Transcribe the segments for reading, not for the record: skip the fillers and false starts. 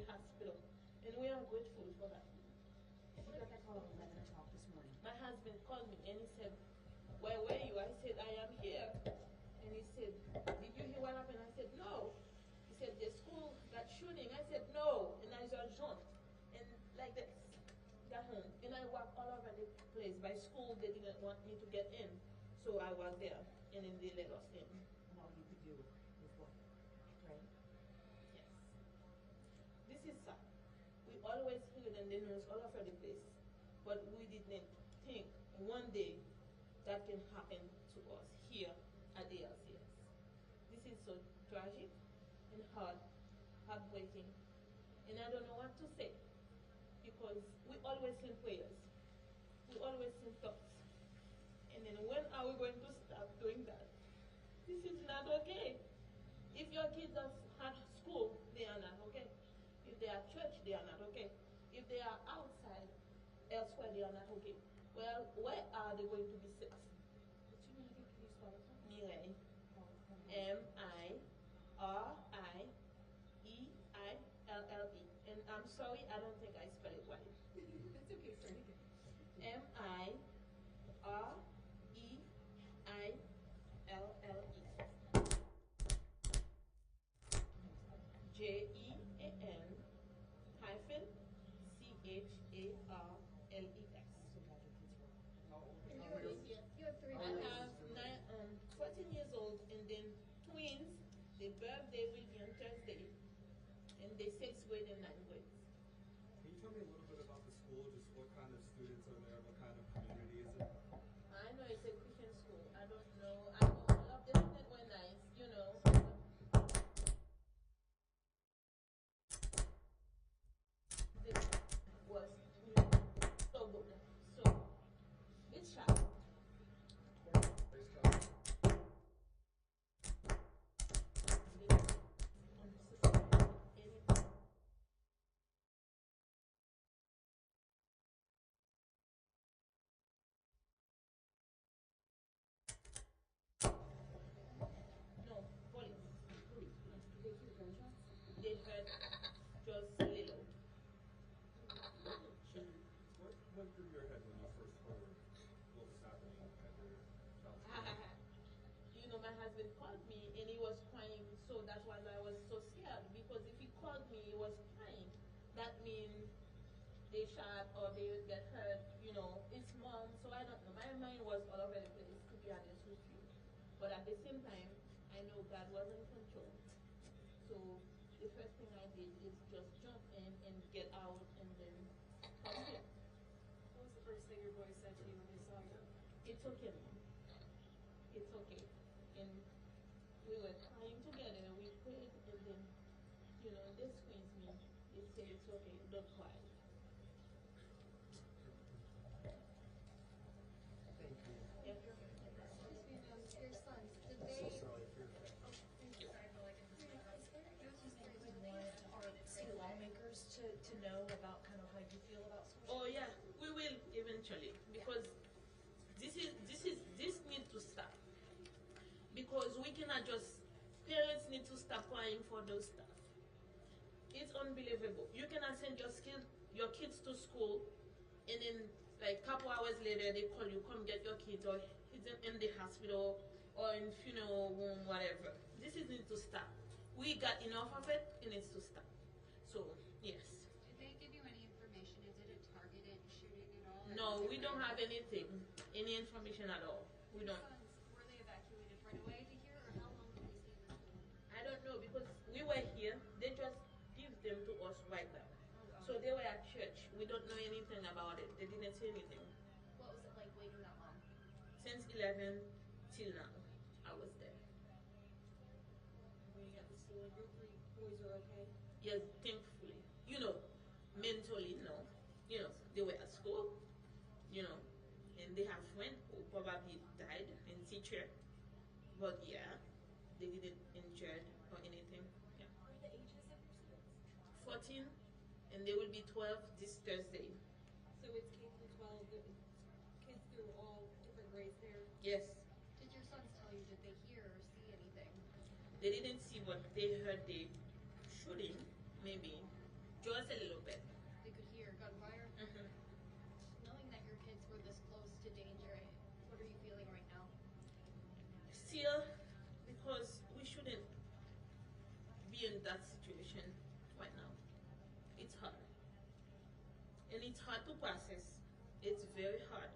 the hospital, and we are grateful for that. You got that call at 11 o'clock this morning. My husband called me and he said, "Where were you?" I said, "I am here." And he said, "Did you hear what happened?" I said, "No." He said, "The school got shooting." I said, "No." And I just jumped. And like this, got home. And I walked all over the place. By school, they didn't want me to get in. So I was there. And then they let us in. And all you could do was what? Pray? Yes. This is sad. We always hear it in the news all over the place. But we didn't think one day that can happen to us here at the LCS. This is so tragic and heartbreaking. And I don't know what to say because we always send prayers. We always send thoughts. And then when are we going to stop doing that? This is not okay. If your kids are at school, they are not okay. If they are at church, they are not okay. If they are outside, elsewhere, they are not okay. Well, where are they going to be safe? What's your name again? Can you spell it for me? Mireille. Mireille. And I'm sorry, I don't think I spell it right. That's okay, say it again. Mireille. JEAN hyphen CHARLES. So glad your kids were. How old And are you you? have three I boys. have 14 years old and then twins. The birthday will be on Thursday. And they 6th grade and 9th grade. Can you tell me a little bit about the school? Just what kind of students are there? What kind of community is it? I know it's a Christian school. I don't know. I know all of the students were nice, you know. This was so good. So, it's shy. Praise God. No, police. Did they hear gunshots? They heard just a little. What went through your head when you first heard what was happening at your child's school? You know, my husband called me and he was crying, so that's why I was so scared. Because if he called me, he was crying. That means they shot or they get hurt, you know. It's mom, so I don't know. My mind was all over the place, to be honest with you. But at the same time, I know God was in control. So the first thing I did is just jump in and get out and then come here. What was the first thing your boys said to you when they saw you? It's okay, mom. It's okay. And we were crying together, we prayed, and then, you know, they squeezed me. They said, "It's okay, don't cry." Thank you. Yeah. Your sons, did I'm they? so sorry for your State lawmakers to know about kind of how you feel about school? Oh yeah, we will eventually because this needs to stop. Because we cannot just parents need to stop crying for those stuff. It's unbelievable. You cannot send your kids to school and then like couple hours later they call you, come get your kids, or he's in the hospital or in funeral room, whatever. This is need to stop. We got enough of it, it needs to stop. So yes. Did they give you any information? Is it a targeted shooting at all? or No, was we it don't have random? anything, any information at all. We Your don't. sons, were they evacuated right away to here, or how long did they stay in the school? I don't know because we were here. They just give them to us right now. So they were at church. We don't know anything about it. They didn't say anything. What was it like waiting that long? Since 11 till now, I was there. When you got to school, your three boys are okay? Yes, thankfully. You know, mentally, no. You know, they were at school, you know, and they have friends who probably died in teacher. But yeah, they didn't injured or anything. Yeah. What are the ages of your students? 14, and they will be 12 this Thursday. So it's K through 12, the kids through all different grades there. Yes, Did your sons tell you, did they hear or see anything? they didn't see what they heard the shooting, maybe, Just a little bit. They could hear gunfire. Mhm. Knowing that your kids were this close to danger, what are you feeling right now? Still, because we shouldn't be in that situation right now. It's hard. And it's hard to process. It's very hard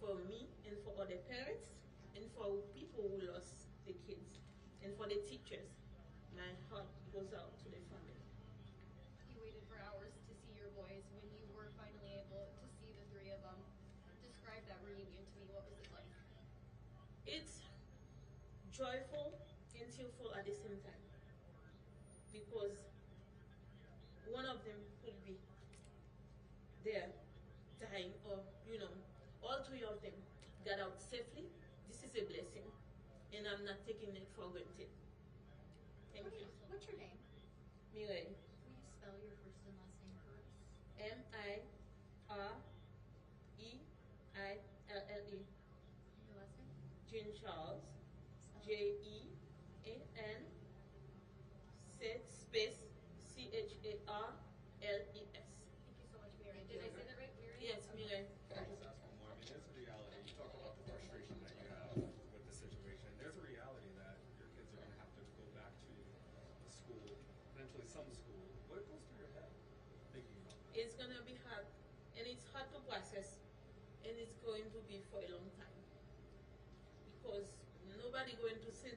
for me and for other parents and for people who lost the kids and for the teachers. My heart goes out to the family. You waited for hours to see your boys. When you were finally able to see the three of them, describe that reunion to me. What was it like? It's joyful and tearful at the same time because one of them could be there dying, or all three of them got out safely. This is a blessing, and I'm not taking it for granted. Thank you. What's your name? Mireille. Will you spell your first and last name for us? Mirelle. And your last name? Jean Charles. Spell it. Jean space Charles. Thank you so much, Miriam. Did I say that right, Miriam? Yes, Mireille. Can I just ask one more? I mean, there's a reality. You talk about the frustration that you have with the situation. There's a reality that your kids are going to have to go back to the school, potentially some school. What goes through your head thinking about that? It's gonna be hard, and it's hard to process, and it's going to be for a long time because nobody going to send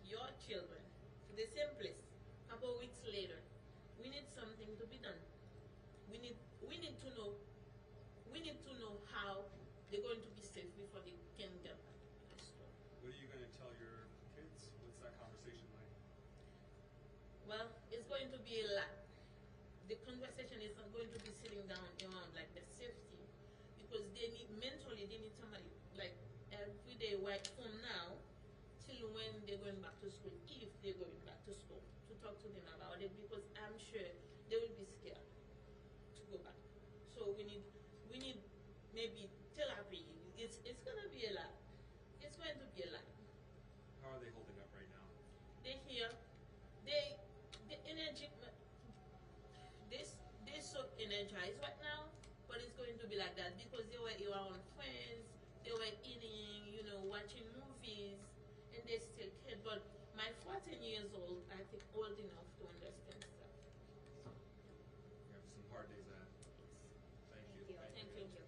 your children to the same place. A couple weeks later, we need something to be done. We need to know. We need to know how they're going to be safe before they can get back to the school. What are you going to tell your kids? What's that conversation like? Well, it's going to be a lot. The conversation is not going to be sitting down around like the safety because they need mentally they need somebody like every day right from now till when they're going back to school, if they're going back to school, to talk to them about it because I'm sure they will be scared to go back. So we need maybe therapy. It's gonna be a lot. It's going to be a lot. How are they holding up right now? They hear the energy they so energized right now, but it's going to be like that because they were around friends, they were eating, watching movies, and they still kid. But my 14 years old, I think old enough to understand stuff. You have some hard days ahead. Thank you. Thank you.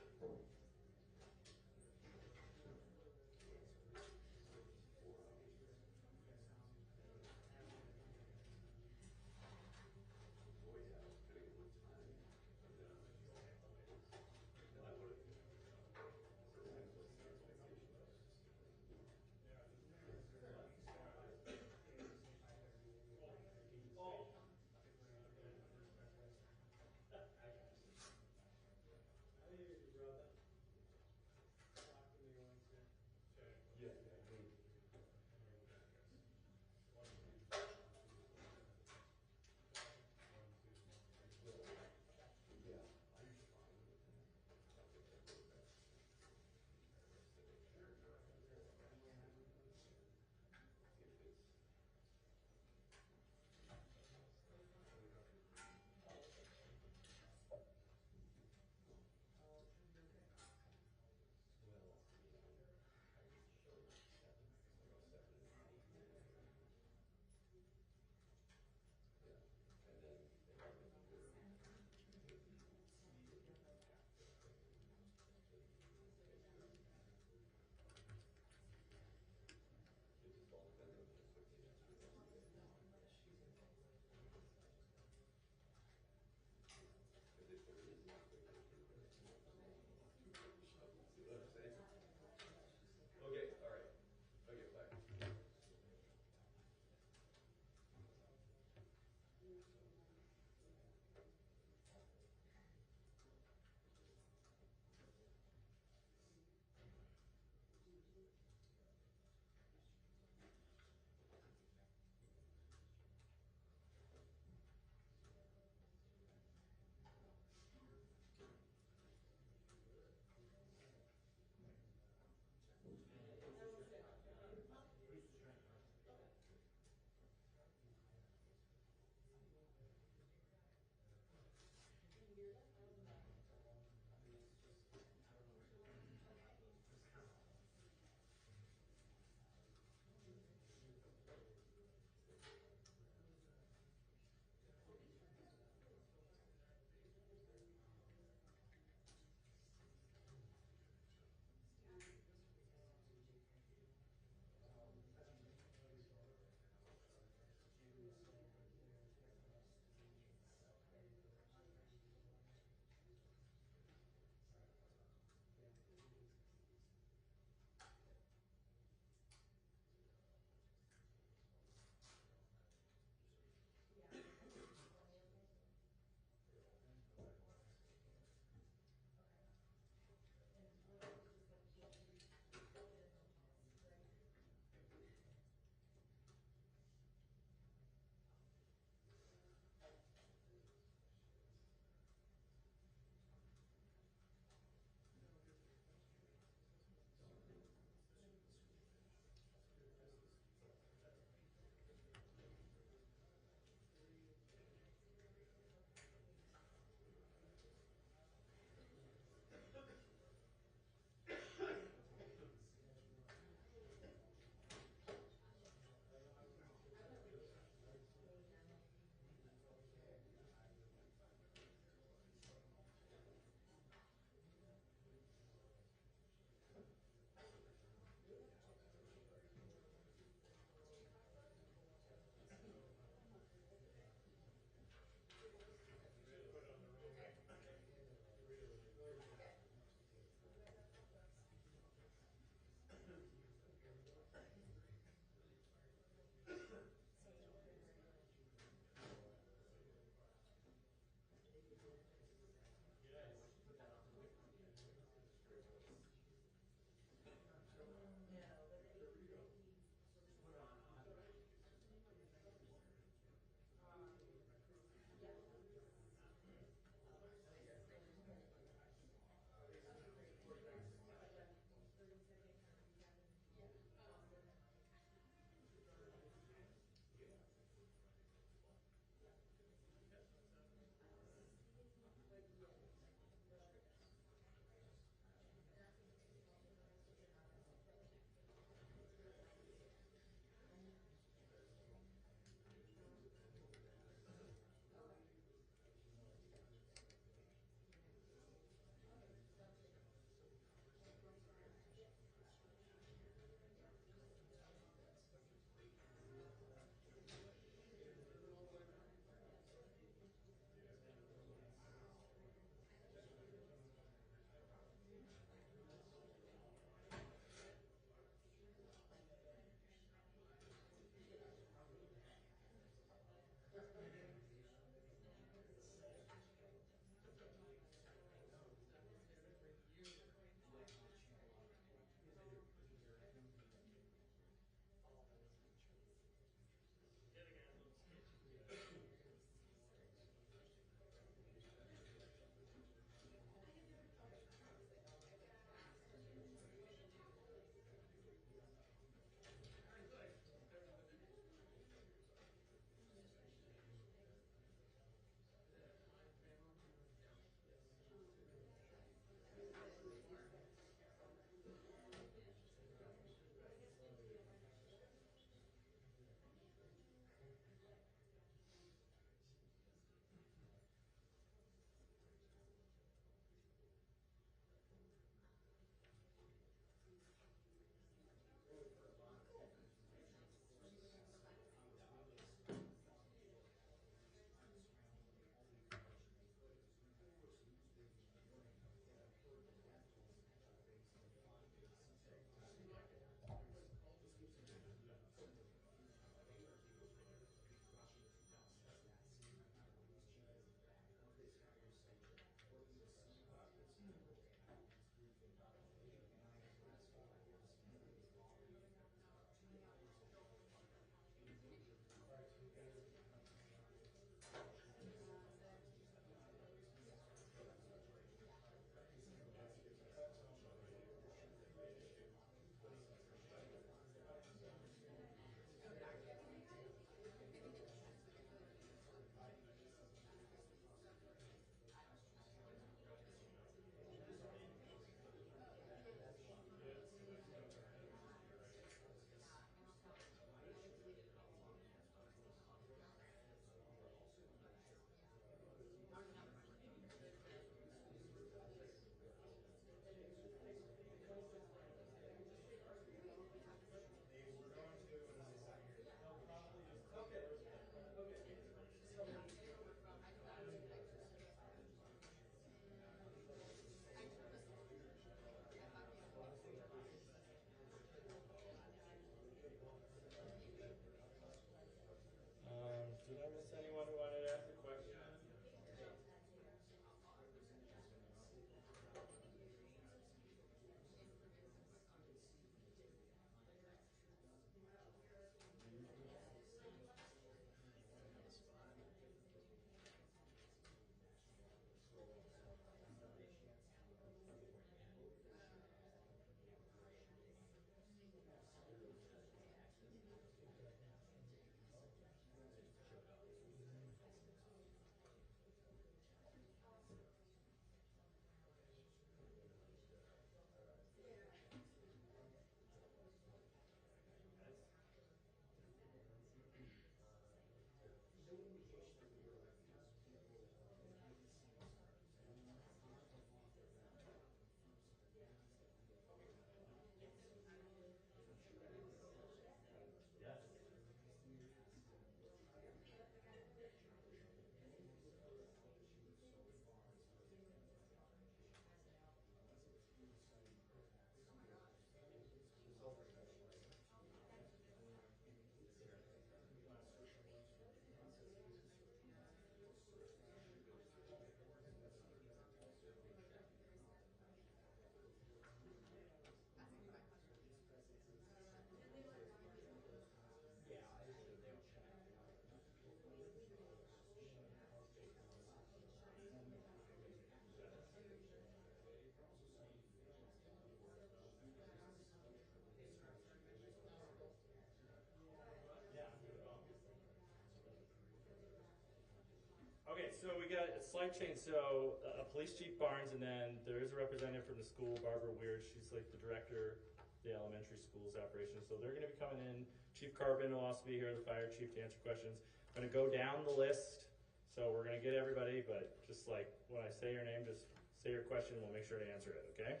so we got a slight change. So Police Chief Barnes, and then there is a representative from the school, Barbara Weird. She's like the director of the elementary schools operations. So they're going to be coming in. Chief Carbon will also be here, the fire chief, to answer questions. I'm going to go down the list. So we're going to get everybody, but just like when I say your name, just say your question and we'll make sure to answer it, okay?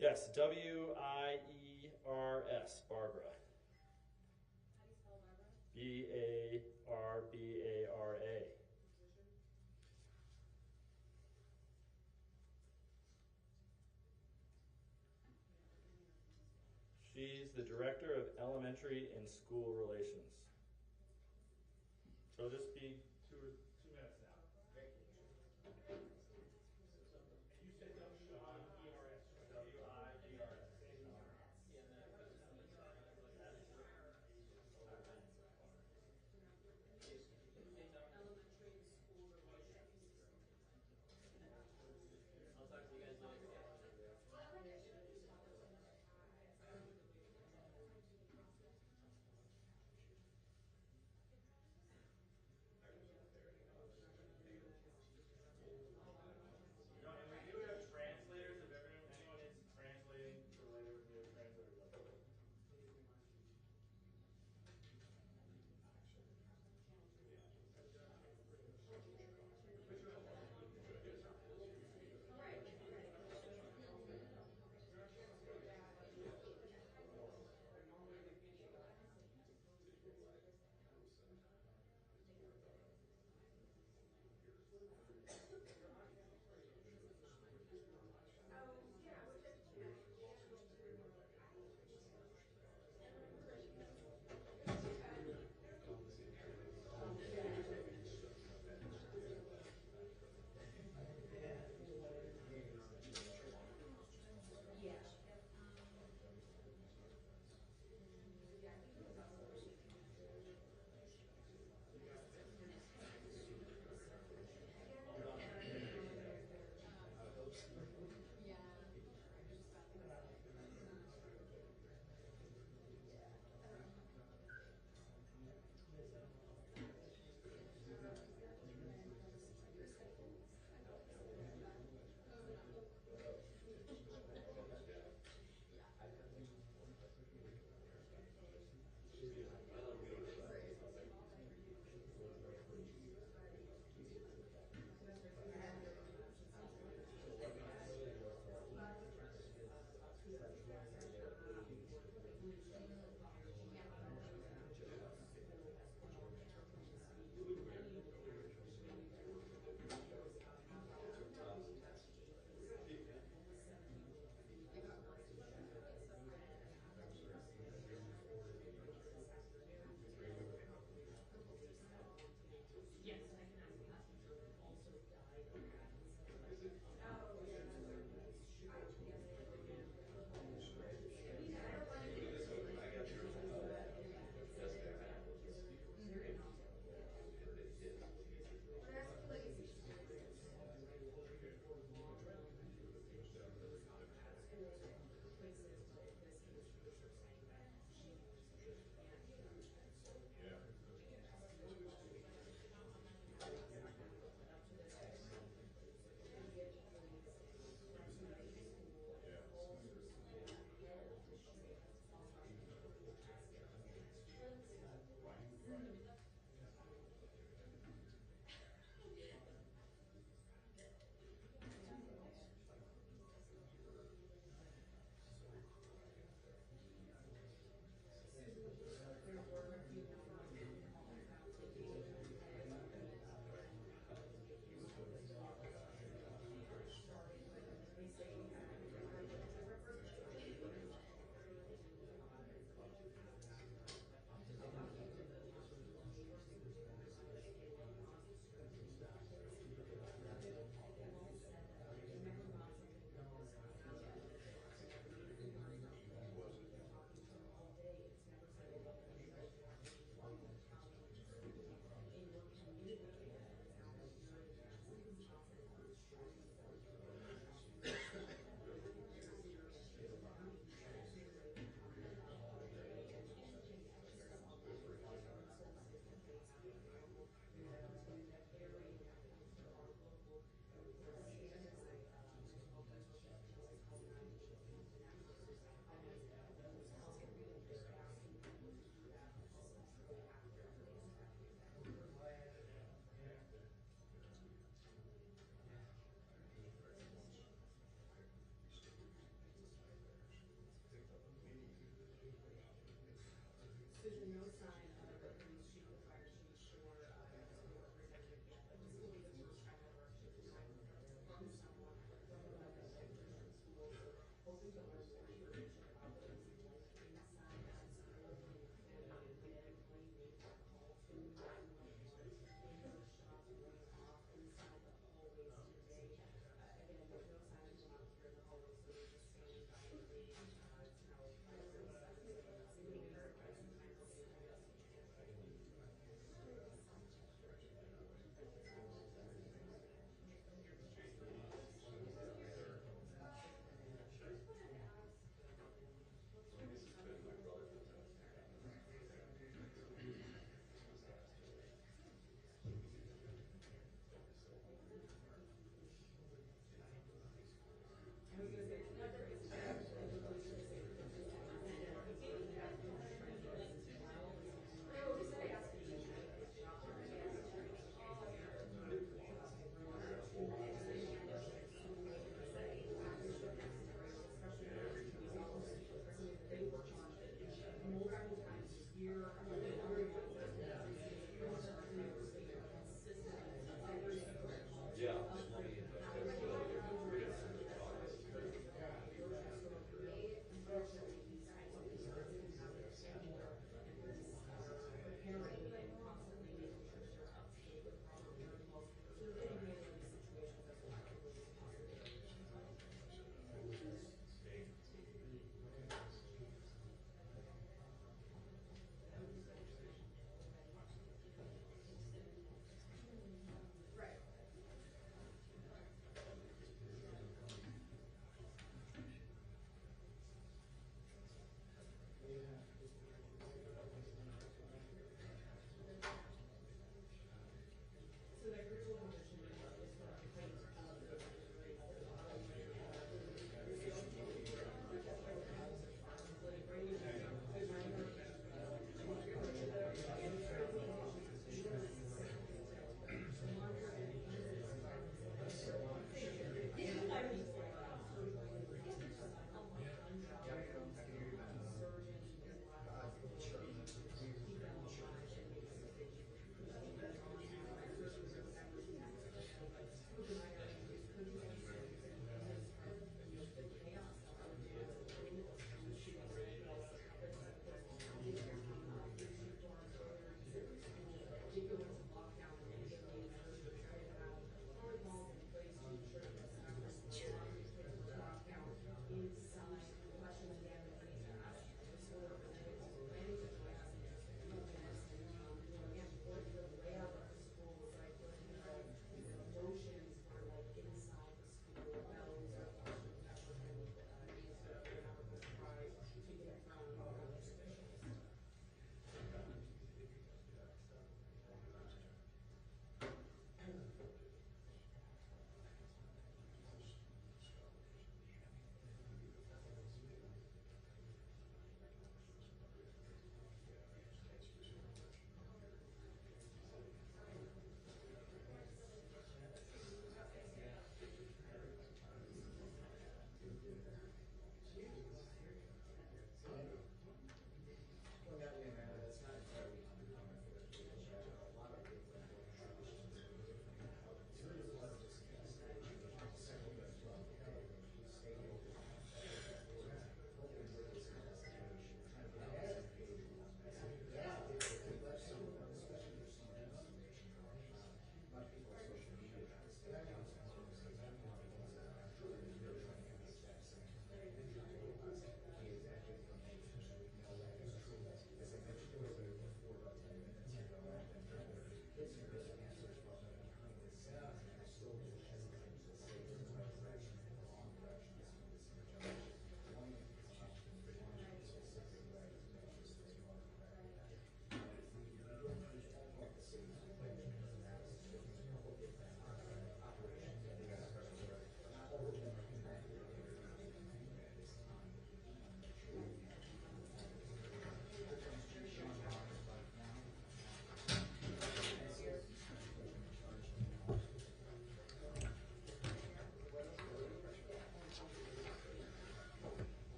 Yes, W-I-E-R-S, Barbara. How do you spell Barbara? B-A-R-B-A-R-A. She's the Director of Elementary and School Relations. So just be 2 minutes now. Okay. And you said W-I-E-R-S. W-I-E-R-S.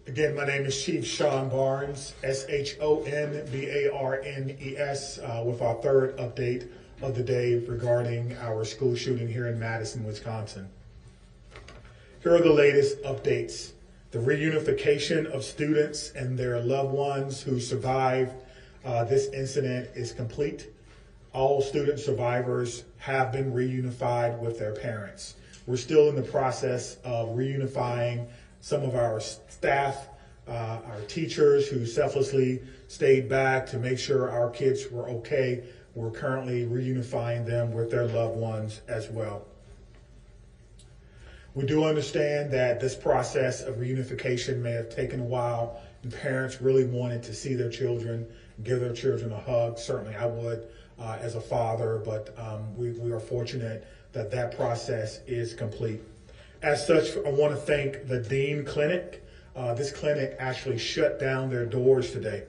Again, my name is Chief Sean Barnes, SHONBARNES, with our third update of the day regarding our school shooting here in Madison, Wisconsin. Here are the latest updates. The reunification of students and their loved ones who survived this incident is complete. All student survivors have been reunified with their parents. We're still in the process of reunifying some of our staff, our teachers who selflessly stayed back to make sure our kids were okay. We're currently reunifying them with their loved ones as well. We do understand that this process of reunification may have taken a while, and parents really wanted to see their children, give their children a hug. Certainly I would as a father, but we are fortunate that that process is complete. As such, I want to thank the Dean Clinic. This clinic actually shut down their doors today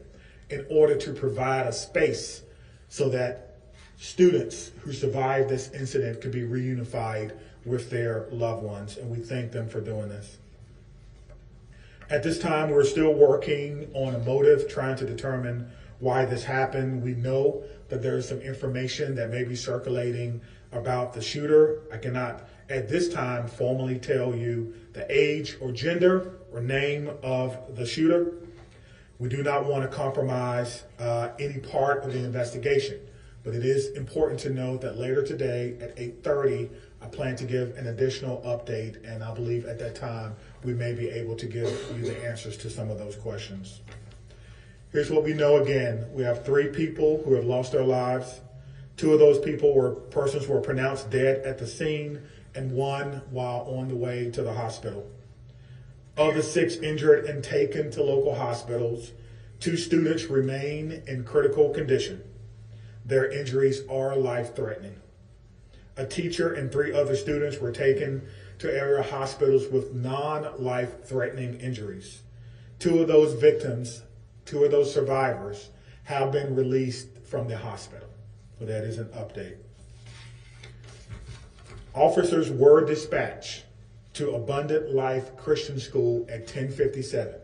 in order to provide a space so that students who survived this incident could be reunified with their loved ones, and we thank them for doing this. At this time, we're still working on a motive, trying to determine why this happened. We know that there is some information that may be circulating about the shooter. I cannot at this time formally tell you the age or gender or name of the shooter. We do not want to compromise any part of the investigation, but it is important to note that later today at 8:30, I plan to give an additional update, and I believe at that time we may be able to give you the answers to some of those questions. Here's what we know again. We have 3 people who have lost their lives. 2 of those people were persons who were pronounced dead at the scene, and 1 while on the way to the hospital. Of the 6 injured and taken to local hospitals, 2 students remain in critical condition. Their injuries are life-threatening. A teacher and 3 other students were taken to area hospitals with non-life-threatening injuries. 2 of those victims, 2 of those survivors, have been released from the hospital. So that is an update. Officers were dispatched to Abundant Life Christian School at 10:57.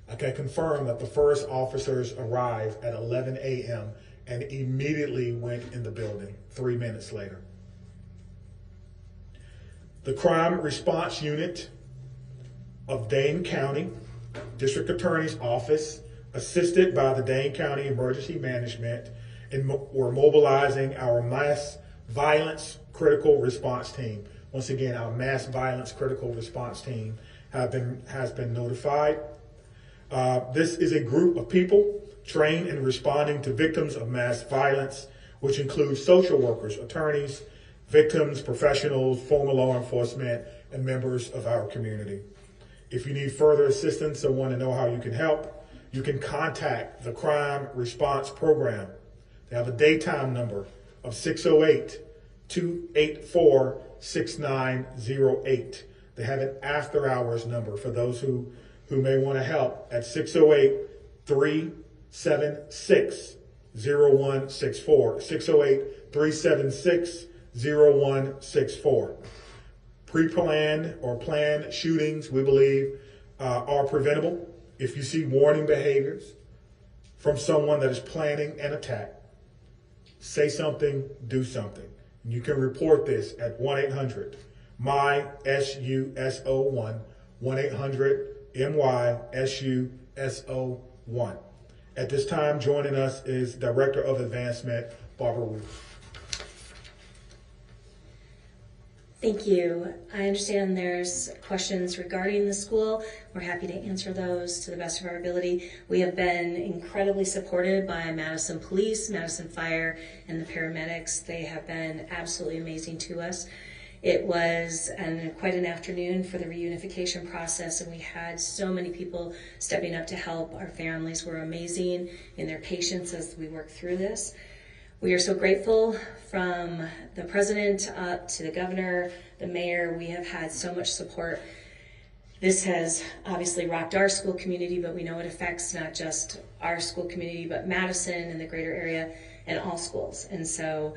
I can confirm that the first officers arrived at 11 a.m. and immediately went in the building 3 minutes later. The Crime Response Unit of Dane County District Attorney's Office, assisted by the Dane County Emergency Management, and we're mobilizing our Mass Violence Critical Response Team. Once again, our Mass Violence Critical Response Team has been notified. This is a group of people trained in responding to victims of mass violence, which includes social workers, attorneys, victims, professionals, former law enforcement, and members of our community. If you need further assistance or want to know how you can help, you can contact the Crime Response Program. They have a daytime number of 608-284-6908. They have an after hours number for those who may want to help at 608-376-0164. 608-376-0164. Pre-planned or planned shootings, we believe, are preventable. If you see warning behaviors from someone that is planning an attack, say something, do something. You can report this at 1-800-MY-SUSO1, 1-800-MY-SUSO1. At this time, joining us is Director of Advancement, Barbara Wood. Thank you. I understand there's questions regarding the school. We're happy to answer those to the best of our ability. We have been incredibly supported by Madison Police, Madison Fire, and the paramedics. They have been absolutely amazing to us. It was quite an afternoon for the reunification process, and we had so many people stepping up to help. Our families were amazing in their patience as we worked through this. We are so grateful, from the president up to the governor, the mayor. We have had so much support. This has obviously rocked our school community, but we know it affects not just our school community, but Madison and the greater area and all schools. And so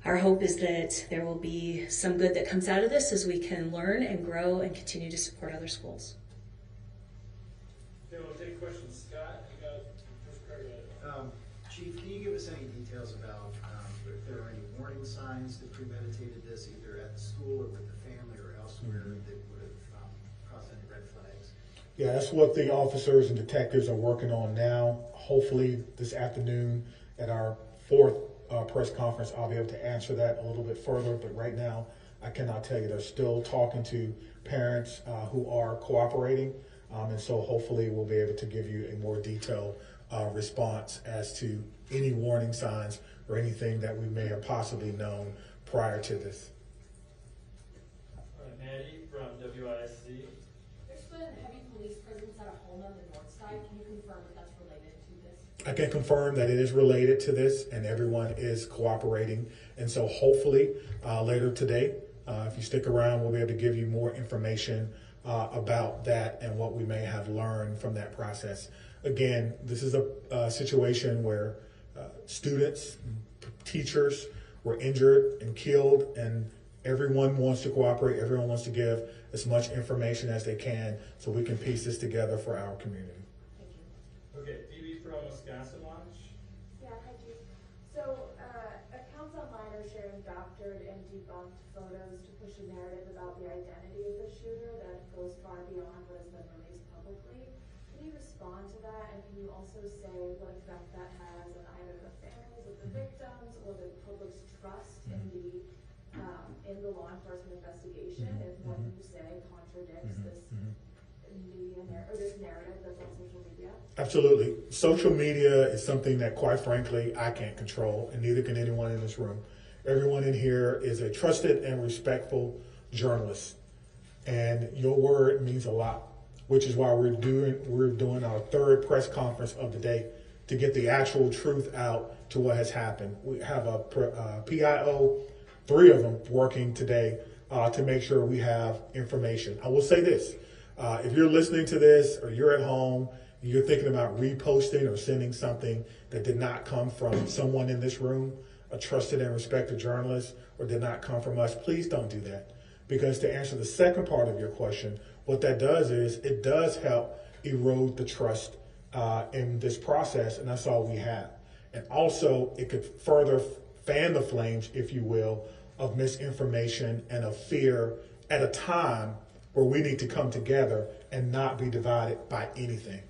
our hope is that there will be some good that comes out of this as we can learn and grow and continue to support other schools. Okay, we'll take questions. Scott, you got first card. Chief, can you give us any details about if there are any warning signs that premeditated this, either at the school or with the family or elsewhere, that would have caused any red flags? Yeah, that's what the officers and detectives are working on now. Hopefully this afternoon at our fourth press conference, I'll be able to answer that a little bit further. But right now, I cannot tell you. They're still talking to parents who are cooperating. And so hopefully we'll be able to give you a more detailed response as to any warning signs or anything that we may have possibly known prior to this. All right, Maddie from WISC. There's been heavy police presence at a home on the north side. Can you confirm that that's related to this? I can confirm that it is related to this and everyone is cooperating. And so hopefully later today, if you stick around, we'll be able to give you more information about that and what we may have learned from that process. Again, this is a situation where students, teachers were injured and killed, and everyone wants to cooperate. Everyone wants to give as much information as they can so we can piece this together for our community. Thank you. Okay, Phoebe from Wisconsin Watch. Yeah, hi Chief. So accounts online are sharing doctored and debunked photos to push a narrative about the identity of the shooter that goes far beyond what has been released publicly. Can you respond to that, and can you also say what effect that has on either the families of the victims or the public's trust in the law enforcement investigation if what you say contradicts this this narrative that's on social media? Absolutely. Social media is something that, quite frankly, I can't control, and neither can anyone in this room. Everyone in here is a trusted and respectful journalist, and your word means a lot, which is why we're doing our third press conference of the day to get the actual truth out to what has happened. We have a PIO, 3 of them working today to make sure we have information. I will say this. If you're listening to this or you're at home, you're thinking about reposting or sending something that did not come from someone in this room, a trusted and respected journalist, or did not come from us, please don't do that. Because to answer the second part of your question, what that does is it does help erode the trust in this process, and that's all we have. And also, it could further fan the flames, if you will, of misinformation and of fear at a time where we need to come together and not be divided by anything.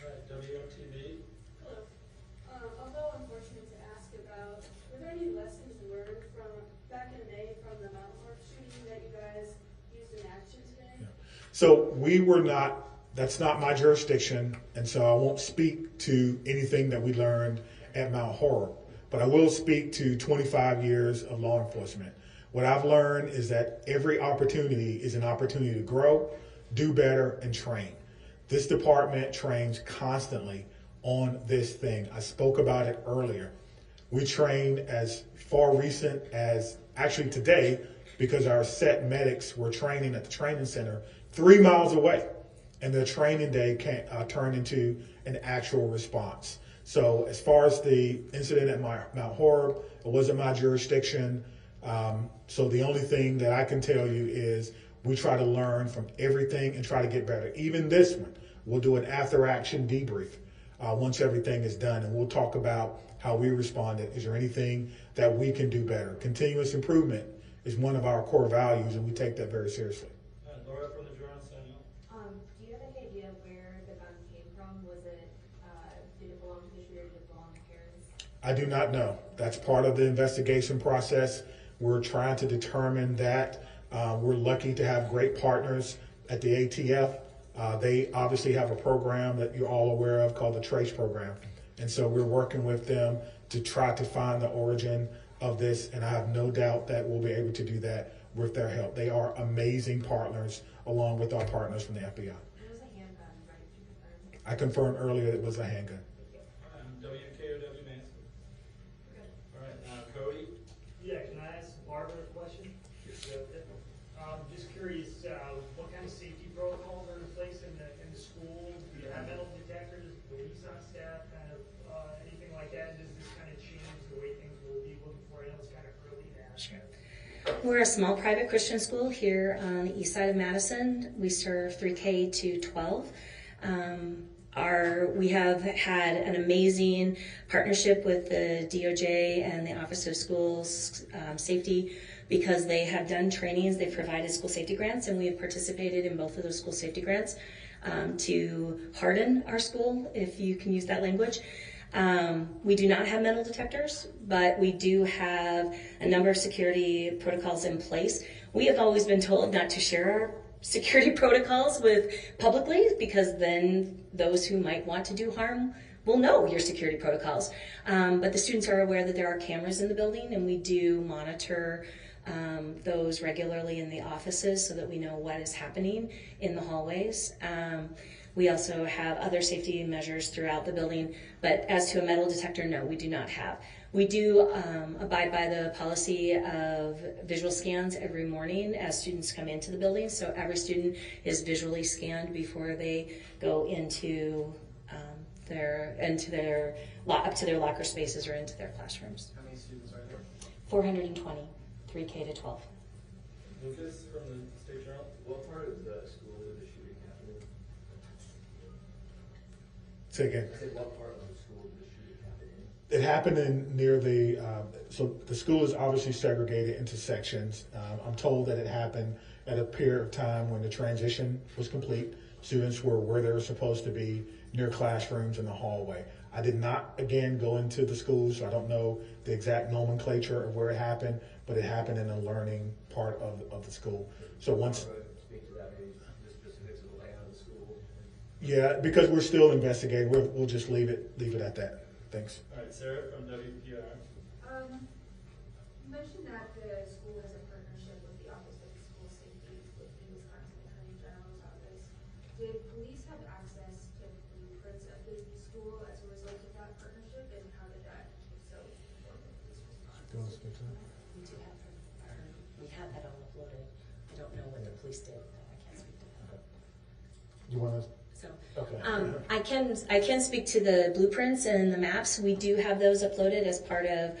All right, WMTV. Hello. Although unfortunate to ask about, were there any lessons learned from back in May from the Mount Horeb shooting that you guys used in action today? Yeah. So we were not, that's not my jurisdiction, and so I won't speak to anything that we learned at Mount Horeb, but I will speak to 25 years of law enforcement. What I've learned is that every opportunity is an opportunity to grow, do better, and train. This department trains constantly on this thing. I spoke about it earlier. We train as far recent as actually today, because our set medics were training at the training center 3 miles away, and their training day turned into an actual response. So as far as the incident at Mount Horeb, it wasn't my jurisdiction. So the only thing that I can tell you is we try to learn from everything and try to get better. Even this one, we'll do an after-action debrief once everything is done, and we'll talk about how we responded. Is there anything that we can do better? Continuous improvement is one of our core values, and we take that very seriously. Laura from the Journal-Sentinel. Do you have any idea where the gun came from? Was it, did it belong to the shooter? Did it belong to parents? I do not know. That's part of the investigation process. We're trying to determine that. We're lucky to have great partners at the ATF. They obviously have a program that you're all aware of called the TRACE program. And so we're working with them to try to find the origin of this. And I have no doubt that we'll be able to do that with their help. They are amazing partners along with our partners from the FBI. It was a handgun, right? Did you confirm? I confirmed earlier it was a handgun. WKOW Mansfield. All right, Cody. Yeah, can I ask Barbara a question? Just curious, what kind of safety protocols are in place in the school? Do you have metal detectors, police on staff, kind of anything like that? Does this kind of change the way things will be moving forward? I know it's kind of early to ask. Sure. We're a small private Christian school here on the east side of Madison. We serve 3K to 12. We have had an amazing partnership with the DOJ and the Office of Schools Safety, because they have done trainings, they've provided school safety grants, and we have participated in both of those school safety grants to harden our school, if you can use that language. We do not have metal detectors, but we do have a number of security protocols in place. We have always been told not to share our security protocols with publicly, because then those who might want to do harm will know your security protocols. But the students are aware that there are cameras in the building, and we do monitor those regularly in the offices so that we know what is happening in the hallways. We also have other safety measures throughout the building, but as to a metal detector, no, we do not have. We do abide by the policy of visual scans every morning as students come into the building, so every student is visually scanned before they go into up to their locker spaces or into their classrooms. How many students are there? 420, 3K to 12. Lucas from the State Journal. What part of the school did the shooting happen in? Say again. I said, what part of the school did the shooting happen in? It happened near the, so the school is obviously segregated into sections. I'm told that it happened at a period of time when the transition was complete. Students were where they were supposed to be, near classrooms in the hallway. I did not, again, go into the schools, so I don't know the exact nomenclature of where it happened, but it happened in the learning part of the school. So once... Speak to that, maybe the specifics of the layout of the school. Yeah, because we're still investigating, we'll just leave it at that. Thanks. All right, Sarah from WPR. You mentioned that the school has a partnership with the Office of School Safety with the Wisconsin Attorney General's office. Did police have access to blueprints of the school as a result of that partnership, and how did that, if so, inform the police response? We do have we have that all uploaded. I don't know what the police did. I can't speak to that. You want to? So, Okay. I can speak to the blueprints and the maps. We do have those uploaded as part of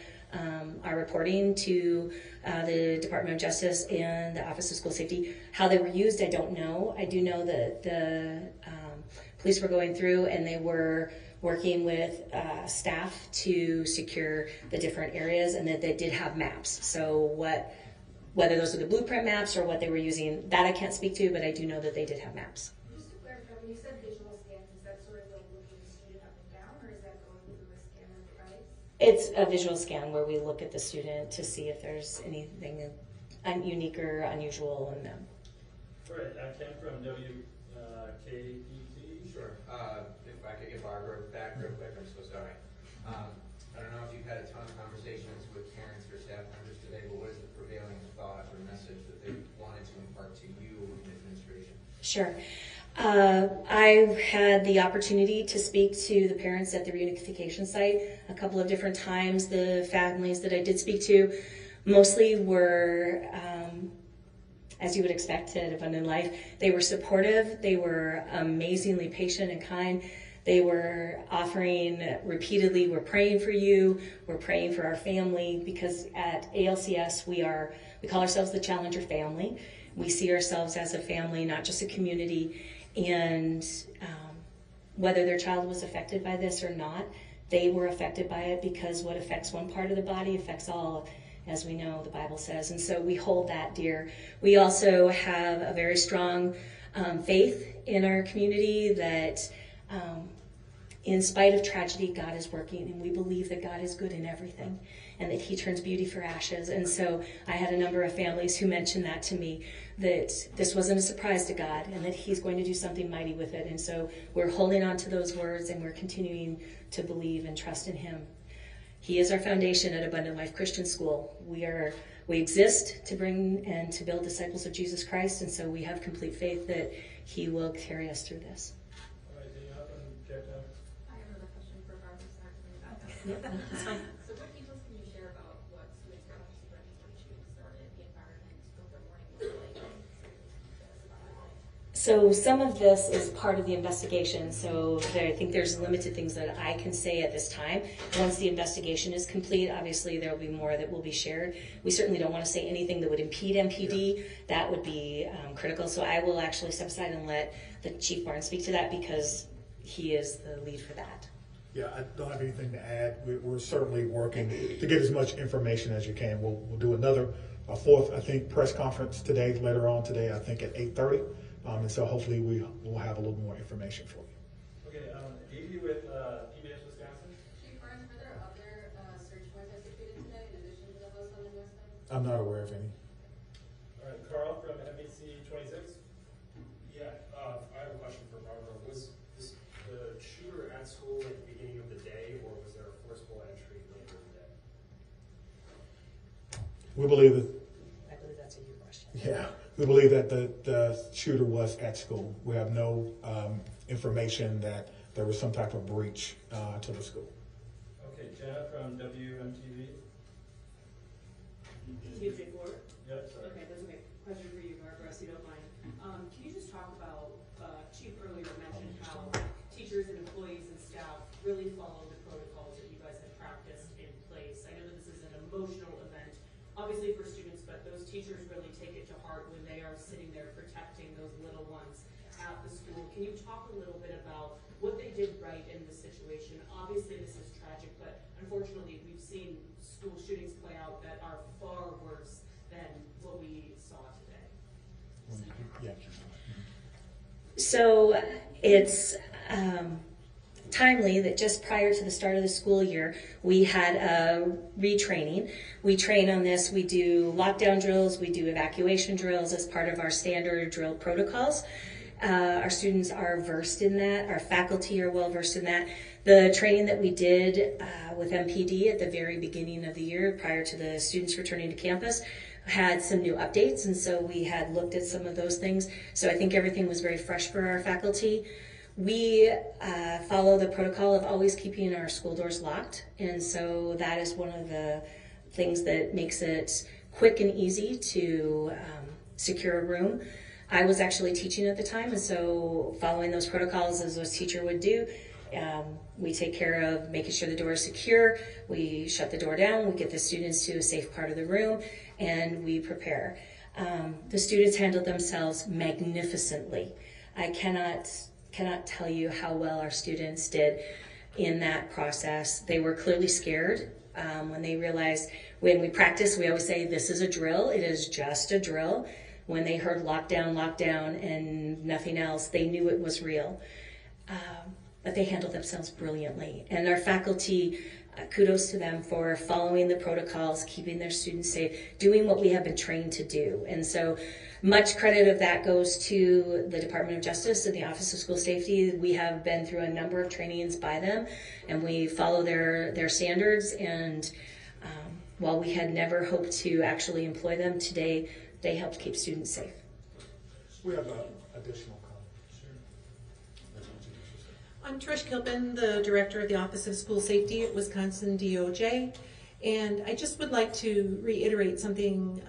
our reporting to the Department of Justice and the Office of School Safety. How they were used, I don't know. I do know that the police were going through and they were working with staff to secure the different areas, and that they did have maps. So whether those are the blueprint maps or what they were using, that I can't speak to, but I do know that they did have maps. Just to clarify, when you said visual scans, is that sort of like looking the student up and down, or is that going through a scanner device? It's a visual scan where we look at the student to see if there's anything unique or unusual in them. All right, Ken from WKET. Sure. If I could get Barbara back real quick, I'm so sorry. I don't know if you've had a ton of conversations with parents or staff members today, but what is the prevailing thought or message that they wanted to impart to you in administration? Sure. I've had the opportunity to speak to the parents at the reunification site a couple of different times. The families that I did speak to mostly were, as you would expect at Abundant Life, they were supportive, they were amazingly patient and kind. They were offering repeatedly, we're praying for you, we're praying for our family, because at ALCS we call ourselves the Challenger family. We see ourselves as a family, not just a community. And whether their child was affected by this or not, they were affected by it, because what affects one part of the body affects all, as we know the Bible says. And so we hold that dear. We also have a very strong faith in our community that in spite of tragedy, God is working, and we believe that God is good in everything and that he turns beauty for ashes. And so I had a number of families who mentioned that to me, that this wasn't a surprise to God and that he's going to do something mighty with it. And so we're holding on to those words, and we're continuing to believe and trust in him. He is our foundation at Abundant Life Christian School. We exist to bring and to build disciples of Jesus Christ, and so we have complete faith that he will carry us through this. All right, anything up and get down? I have another question for Barbara. Sorry to bring it back. Yep, that's fine. So what details can you share about what students are learning when shooting started, the environment, what their morning was like? So some of this is part of the investigation, so I think there's limited things that I can say at this time. Once the investigation is complete, obviously there will be more that will be shared. We certainly don't want to say anything that would impede MPD. That would be critical, so I will actually step aside and let the Chief Barnes speak to that because he is the lead for that. Yeah, I don't have anything to add. We're certainly working to get as much information as you can. We'll do another, a fourth, I think, press conference today, later on today, I think at 8:30. And so hopefully we will have a little more information for you. Okay, Davey with PBS Wisconsin. Chief Barnes, were there other search warrants executed today in addition to the house on the west side? I'm not aware of any. All right, Carl from NBC 26. Yeah, I have a question for Barbara. Was the shooter at school at the beginning of the day, or was there a forcible entry later in the day? We believe that. I believe that's a you question. Yeah, we believe that the shooter was at school. We have no information that there was some type of breach to the school. Okay, Jenna from WMTV. TJ Ford? Yep, sorry. Okay, that's okay. Question for you, Barbara, so you don't mind. Can you just talk about, Chief earlier mentioned how teachers and employees and staff really follow the protocols that you guys have practiced in place? I know that this is an emotional event, obviously for students, but those teachers really take it to heart when they are sitting there protecting those little ones at the school. Can you talk a little bit about what they did right in this situation? Obviously this is tragic, but unfortunately we've seen school shootings play out that are far worse than what we saw today. Yeah. So it's timely that just prior to the start of the school year, we had a retraining. We train on this. We do lockdown drills. We do evacuation drills as part of our standard drill protocols. Our students are versed in that. Our faculty are well versed in that. The training that we did with MPD at the very beginning of the year, prior to the students returning to campus, had some new updates, and so we had looked at some of those things. So I think everything was very fresh for our faculty. We follow the protocol of always keeping our school doors locked, and so that is one of the things that makes it quick and easy to secure a room. I was actually teaching at the time, and so following those protocols as a teacher would do, we take care of making sure the door is secure, we shut the door down, we get the students to a safe part of the room, and we prepare. The students handled themselves magnificently. I cannot tell you how well our students did in that process. They were clearly scared when they realized, when we practice, we always say, this is a drill, it is just a drill. When they heard lockdown, and nothing else, they knew it was real. But they handled themselves brilliantly. And our faculty, kudos to them for following the protocols, keeping their students safe, doing what we have been trained to do. And so much credit of that goes to the Department of Justice and the Office of School Safety. We have been through a number of trainings by them, and we follow their standards. And while we had never hoped to actually employ them, today they helped keep students safe. We have additional comments. I'm Trish Kilpin, the Director of the Office of School Safety at Wisconsin DOJ, and I just would like to reiterate something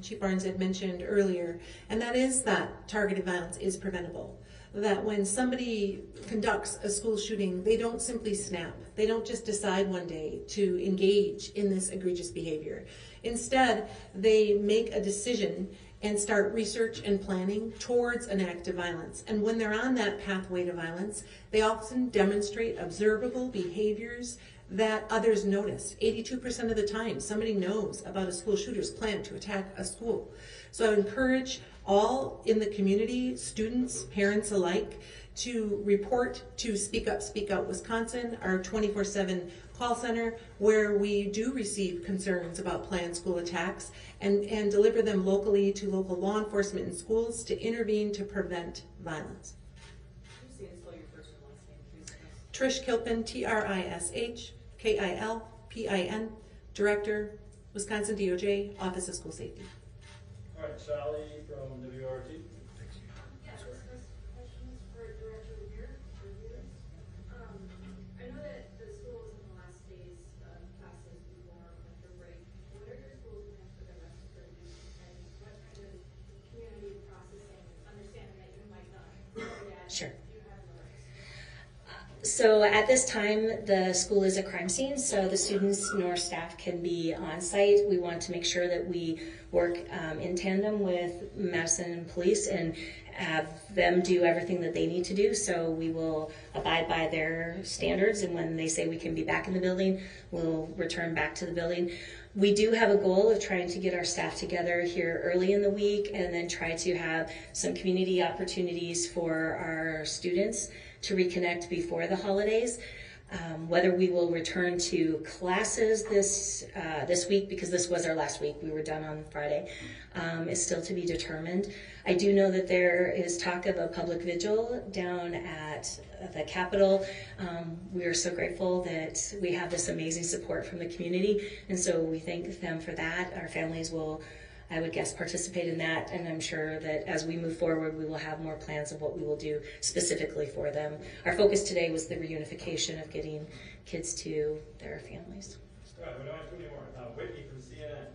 Chief Barnes had mentioned earlier, and that is that targeted violence is preventable. That when somebody conducts a school shooting, they don't simply snap. They don't just decide one day to engage in this egregious behavior. Instead, they make a decision and start research and planning towards an act of violence. And when they're on that pathway to violence, they often demonstrate observable behaviors that others notice. 82% of the time, somebody knows about a school shooter's plan to attack a school. So I encourage all in the community, students, parents alike, to report to Speak Up, Speak Out Wisconsin, our 24/7 call center, where we do receive concerns about planned school attacks and deliver them locally to local law enforcement and schools to intervene to prevent violence. Can you spell your first and last name, please? Trish Kilpin, TRISHKILPIN, Director, Wisconsin DOJ, Office of School Safety. All right, Sally from WRT. Yeah, this first question is for Director Weir. I know that the school is in the last days of classes before winter break. What are your school's plans for the rest of the week, and what kind of community processing, understanding that you might not Sure. So at this time, the school is a crime scene, so the students nor staff can be on site. We want to make sure that we work in tandem with Madison Police and have them do everything that they need to do. So we will abide by their standards, and when they say we can be back in the building, we'll return back to the building. We do have a goal of trying to get our staff together here early in the week and then try to have some community opportunities for our students to reconnect before the holidays. Whether we will return to classes this week, because this was our last week, we were done on Friday, is still to be determined. I do know that there is talk of a public vigil down at the Capitol. We are so grateful that we have this amazing support from the community, and so we thank them for that. Our families will, I would guess, participate in that, and I'm sure that as we move forward, we will have more plans of what we will do specifically for them. Our focus today was the reunification of getting kids to their families. All right, we don't have too many more. Whitney from CNN.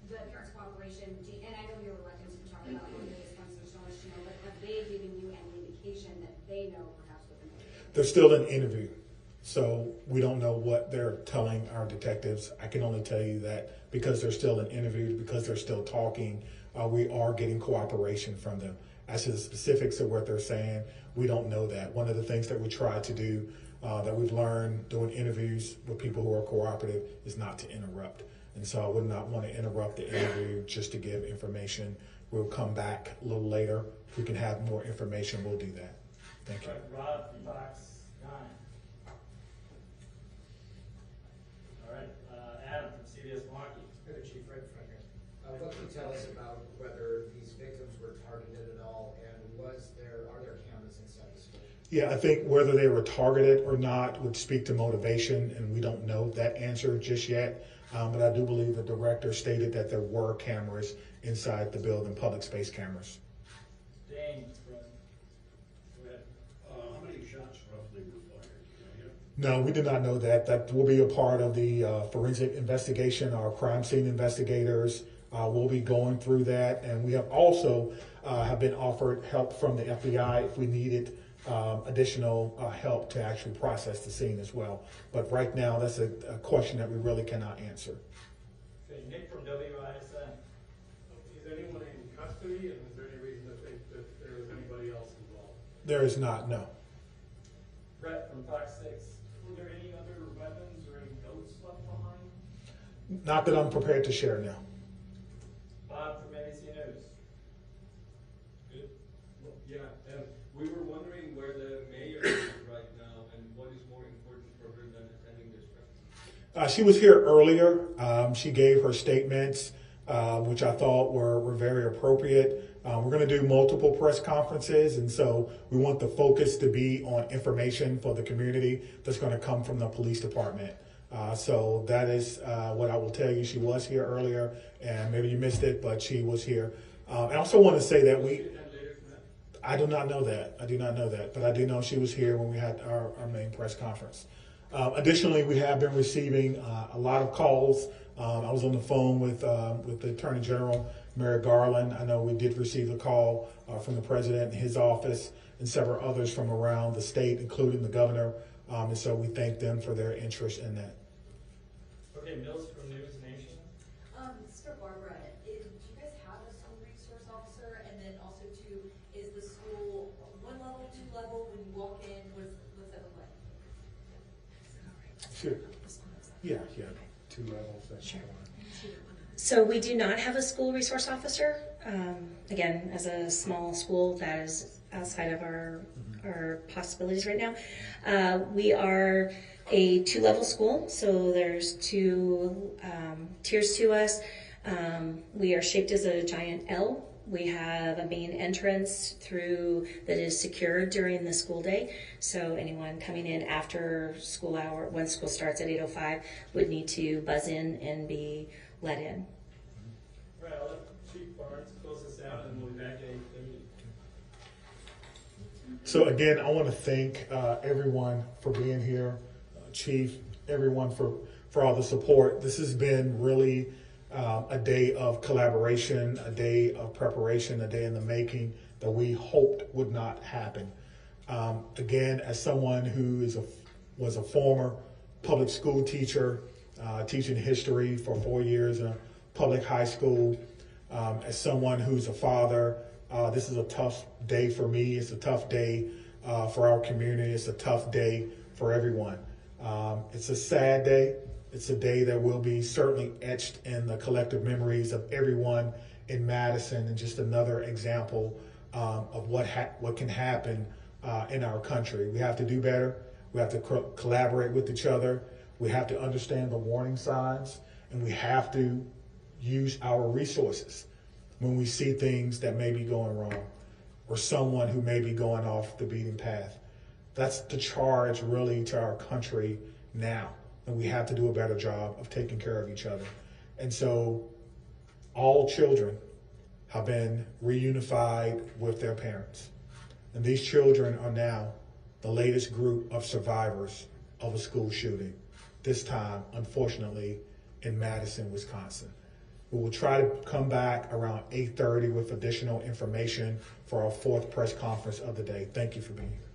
Through the parents' cooperation, and I know you're reluctant to talk about what those funds are showing us, but have they given you any indication that they know perhaps what the motive is? They're still in interview. So we don't know what they're telling our detectives. I can only tell you that because they're still in interviews, because they're still talking, we are getting cooperation from them. As to the specifics of what they're saying, we don't know that. One of the things that we try to do, that we've learned doing interviews with people who are cooperative, is not to interrupt. And so I would not want to interrupt the interview just to give information. We'll come back a little later. If we can have more information, we'll do that. Thank you. Rob, Fox 9. Adam from CBS Milwaukee. Good, Chief, right in front here. What can you tell us about whether these victims were targeted at all, and are there cameras inside the school? Yeah, I think whether they were targeted or not would speak to motivation, and we don't know that answer just yet. But I do believe the director stated that there were cameras inside the building, public space cameras. Dane, go ahead. How many shots roughly were fired? No, we did not know that. That will be a part of the forensic investigation. Our crime scene investigators will be going through that, and we have also have been offered help from the FBI if we needed additional help to actually process the scene as well. But right now, that's a question that we really cannot answer. Okay, Nick from WISN. Is anyone in custody, and is there any reason to think that there was anybody else involved? There is not, no. Brett from Fox 6. Were there any other weapons or any notes left behind? Not that I'm prepared to share now. Bob from ABC News. Good. Well, yeah, we were wondering where the mayor is right now and what is more important for her than attending this press. She was here earlier. She gave her statements, which I thought were very appropriate. We're going to do multiple press conferences, and so we want the focus to be on information for the community that's going to come from the police department. So that is what I will tell you. She was here earlier, and maybe you missed it, but she was here. I also want to say that I do not know that. I do not know that, but I do know she was here when we had our main press conference. Additionally, we have been receiving a lot of calls. I was on the phone with the Attorney General, Merrick Garland. I know we did receive a call from the President and his office and several others from around the state, including the governor. And so we thank them for their interest in that. Okay, Mills from News Nation. This is for Barbara. Do you guys have a school resource officer? And then also, too, is the school 1 level, 2 level? When you walk in, what's that look like? Sure. Yeah, 2 levels. Sure. So we do not have a school resource officer. Again, as a small school, that is outside of our possibilities right now. We are a 2-level school, so there's 2 tiers to us. We are shaped as a giant L. We have a main entrance through that is secured during the school day. So anyone coming in after school hour, when school starts at 8:05, would need to buzz in and be let in. All right, I'll let Chief Barnes close this out, and we'll be back at 8:30. So again, I want to thank everyone for being here, Chief, everyone for all the support. This has been really a day of collaboration, a day of preparation, a day in the making that we hoped would not happen. Again, as someone who was a former public school teacher, teaching history for 4 years in a public high school, as someone who's a father, this is a tough day for me. It's a tough day for our community. It's a tough day for everyone. It's a sad day. It's a day that will be certainly etched in the collective memories of everyone in Madison, and just another example of what can happen in our country. We have to do better. We have to collaborate with each other. We have to understand the warning signs, and we have to use our resources when we see things that may be going wrong, or someone who may be going off the beaten path. That's the charge really to our country now, and we have to do a better job of taking care of each other. And so all children have been reunified with their parents, and these children are now the latest group of survivors of a school shooting, this time, unfortunately, in Madison, Wisconsin. We will try to come back around 8:30 with additional information for our 4th press conference of the day. Thank you for being here.